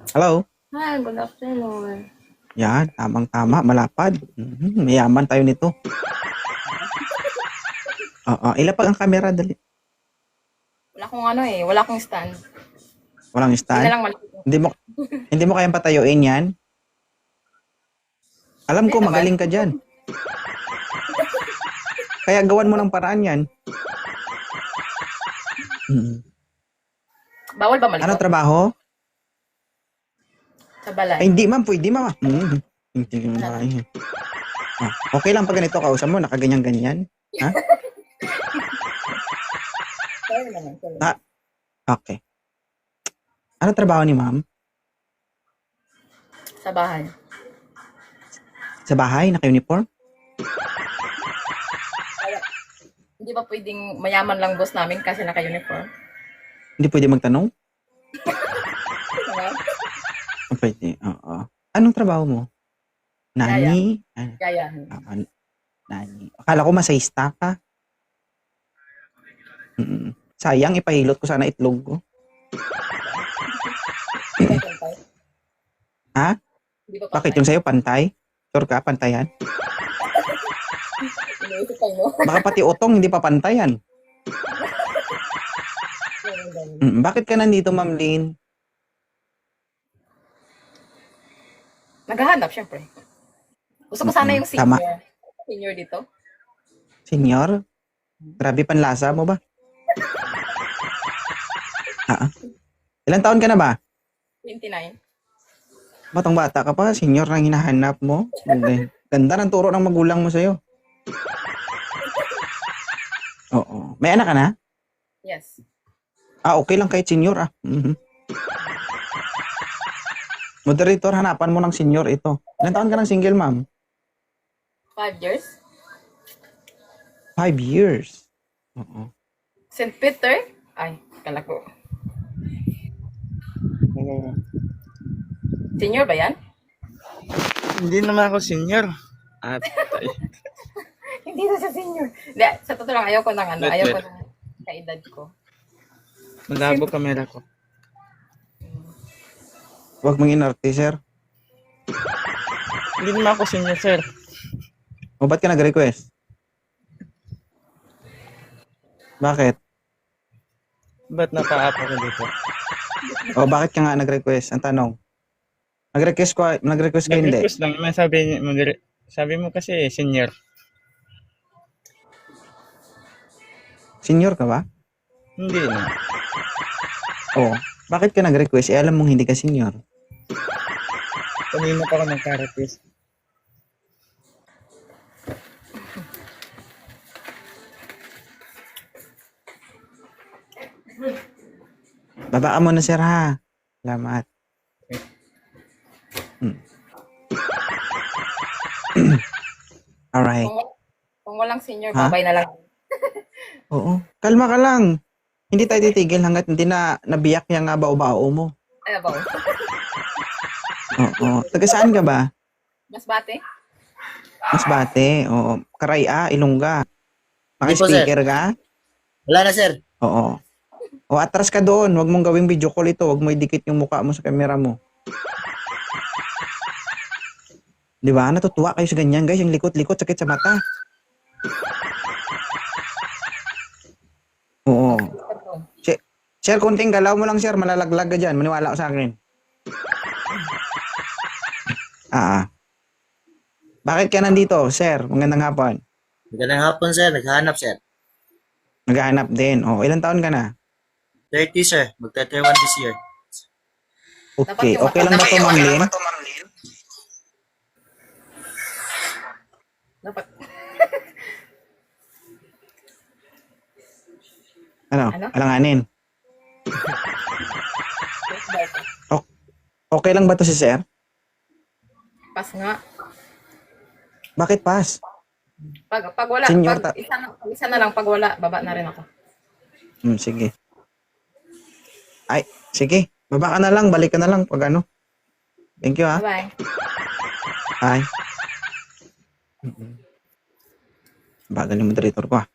Hello? Hi, good afternoon. Yan, tamang-tama, malapad. Mayaman tayo nito. Oo, ilapag ang camera, dali. Wala akong ano eh, wala akong stand. Walang Hindi na stand. lang malaki. Hindi mo, hindi mo kayang patayuin yan. Alam Hindi ko, naman. magaling ka dyan. Kaya gawan mo ng paraan yan. Mm. Bawal ba Ano malikot? trabaho? Sa Ay, balay. hindi ma'am, pwede ma'am. Hindi mo kaya. Okay lang pag ganito, kausap mo, nakaganyan-ganyan. Ha? Sorry naman, sorry. Ah, okay. Ano trabaho ni ma'am? Sa bahay. Sa bahay, naka-uniform? Hindi ba pwedeng mayaman lang boss namin kasi naka-uniform? Hindi pwede magtanong? Diba? Pwede, oo. Anong trabaho mo? Gaya. Nani? Gaya. Nani. Akala ko masayista ka. Sayang, ipahilot ko sana itlog ko. Hindi ba pantay? Ha? Hindi ba Bakit pantay? yung sa'yo pantay? Sure ka, pantayan? Iniisip kayo mo? Baka pati utong hindi pa pantayan. Bakit ka nandito, Ma'am Lynn? Naghahanap, syempre. Gusto ko sana yung Tama. senior. Senior dito. Senyor? Grabe panlasa mo ba? Ilang taon ka na ba? 29. Batang bata ka pa, senyor na hinahanap mo. Ganda ng turo ng magulang mo sa'yo. Oo. May anak ka na? Yes. Okay lang kahit senyor Moderator, hanapan mo ng senyor ito. Ilang taon ka ng single, ma'am? 5 years. 5 years. Oo. St. Peter. Ay, kala ko. Senior ba yan? Hindi naman ako senior. At Hindi na sa senior. Hindi, sa totoo lang, ayaw ko ng ano, Wait, ayaw wait. ko ng kaedad ko. malabo kamera ko. Huwag mong inarte, sir. Hindi naman ako senior, sir. O, ba't ka nag-request? Bakit? Ba't napa-up ako dito? O, bakit ka nga nag-request? Ang tanong. Nag-request ka hindi? Nag-request lang naman, sabi mo kasi senior. Senior ka ba? Hindi na. O, bakit ka nag-request? Alam mong hindi ka senior. Kanina pa ako nagka-request. Baba ka muna, sir, ha? Salamat. Alright. Kung walang senior, Ha? babay na lang. Oo. Kalma ka lang. Hindi tayo titigil hanggat hindi na nabiyak yung bao-bao mo. Ay, abaw. Oo. Taga saan ka ba? Mas bate? Masbate. Oo. Karaya, Ilongga. Hindi po, sir. Naka-speaker ka? Wala na, sir. Oo. O, atras ka doon. Huwag mong gawing video call ito. Huwag mo idikit yung mukha mo sa camera mo. Di ba? Natutuwa kayo sa ganyan, guys. Yung likot-likot, sakit sa mata. Oo. Sir, konting galaw mo lang, sir. Malalaglag ka dyan. Maniwala ka sa akin. Bakit ka nandito, sir? Magandang hapon. Magandang hapon, sir. Naghahanap, sir. Naghahanap din. O, ilang taon ka na? 30, sir. Magta-31 this year. Okay. Dapat yung Okay lang ba ito, Ma'am Lynn? Dapat. Ano? Ano? Alanganin. Okay lang ba ito si sir? Pas nga. Bakit pass? Pag wala, Senior pag isa na lang, pag wala, baba na rin ako. Sige. Ay, sige. Baba ka na lang. Balik ka na lang pag ano. Thank you, ha? Bye-bye. Bye. Bagal yung moderator ko, ha?